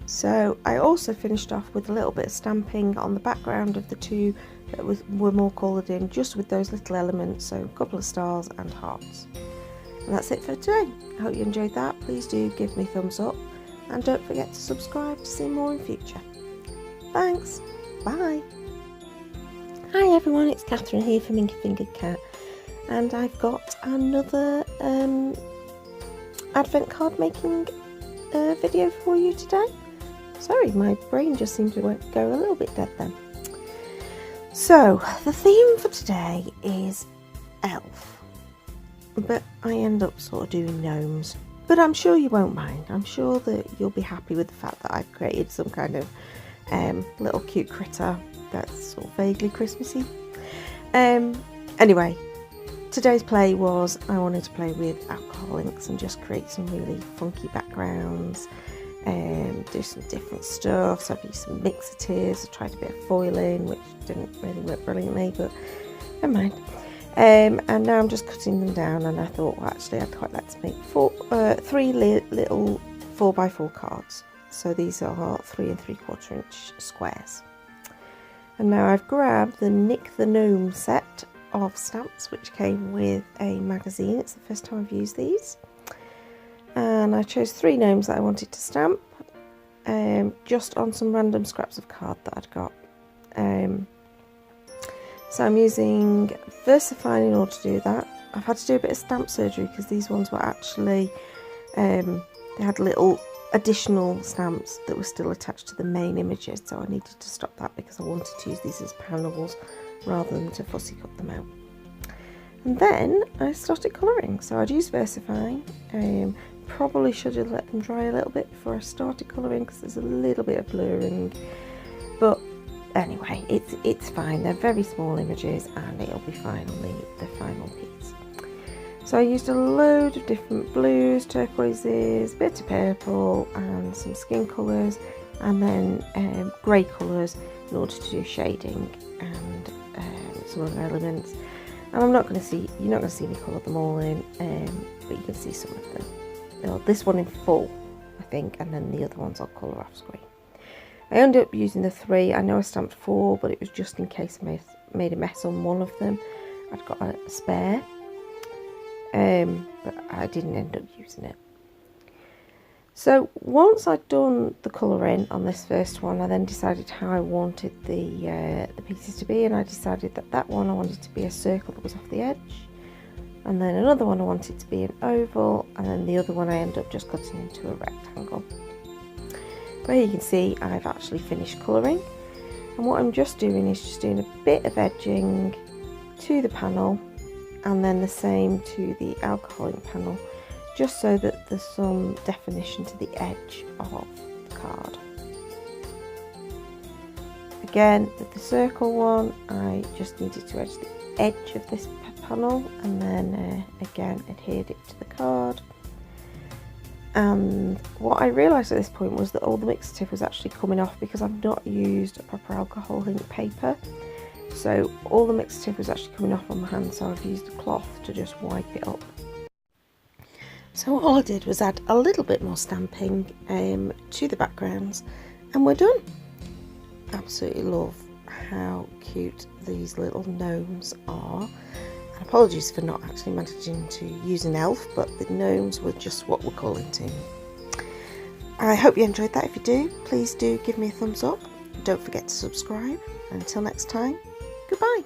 So I also finished off with a little bit of stamping on the background of the two that were more coloured in, just with those little elements, so a couple of stars and hearts. And that's it for today. I hope you enjoyed that. Please do give me a thumbs up and don't forget to subscribe to see more in future. Thanks, bye. Hi everyone, it's Catherine here from Inky Fingered Cat, and I've got another advent card making video for you today. Sorry, my brain just seemed to go a little bit dead then. So the theme for today is elf, but I end up sort of doing gnomes, but I'm sure you won't mind. I'm sure that you'll be happy with the fact that I've created some kind of little cute critter that's sort of vaguely Christmassy. Anyway, today's play was I wanted to play with alcohol inks and just create some really funky backgrounds, do some different stuff. So I've used some mixatives, I tried a bit of foiling, which didn't really work brilliantly, but never mind. And now I'm just cutting them down, and I thought, well, actually I'd quite like to make three little 4x4 cards. So these are 3 3/4 inch squares. And now I've grabbed the Nick the Gnome set of stamps, which came with a magazine. It's the first time I've used these. And I chose 3 gnomes that I wanted to stamp, just on some random scraps of card that I'd got. So I'm using VersaFine in order to do that. I've had to do a bit of stamp surgery because these ones were actually, they had little additional stamps that were still attached to the main images, so I needed to stop that because I wanted to use these as panels rather than to fussy cut them out. And then I started colouring, so I'd used VersaFine. Probably should have let them dry a little bit before I started colouring because there's a little bit of blurring, but anyway, it's fine. They're very small images and it'll be fine on the final piece. So I used a load of different blues, turquoises, a bit of purple and some skin colours, and then grey colours in order to do shading and some other elements. And you're not going to see me colour them all in, but you can see some of them. This one in full, I think, and then the other ones I'll colour off screen. I ended up using the 3. I know I stamped 4, but it was just in case I made a mess on one of them. I'd got a spare, but I didn't end up using it. So once I'd done the colouring on this first one, I then decided how I wanted the pieces to be, and I decided that one I wanted to be a circle that was off the edge, and then another one I wanted to be an oval, and then the other one I ended up just cutting into a rectangle. But here you can see I've actually finished colouring, and what I'm just doing is just doing a bit of edging to the panel and then the same to the alcohol ink panel, just so that there's some definition to the edge of the card. Again, with the circle one, I just needed to edge the edge of this panel and then again adhered it to the card. And what I realised at this point was that all the mixative was actually coming off because I've not used a proper alcohol ink paper. So all the mixative was actually coming off on my hand, so I've used a cloth to just wipe it up. So all I did was add a little bit more stamping to the backgrounds and we're done. Absolutely love how cute these little gnomes are. And apologies for not actually managing to use an elf, but the gnomes were just what we're calling to me. I hope you enjoyed that. If you do, please do give me a thumbs up. Don't forget to subscribe. Until next time, goodbye.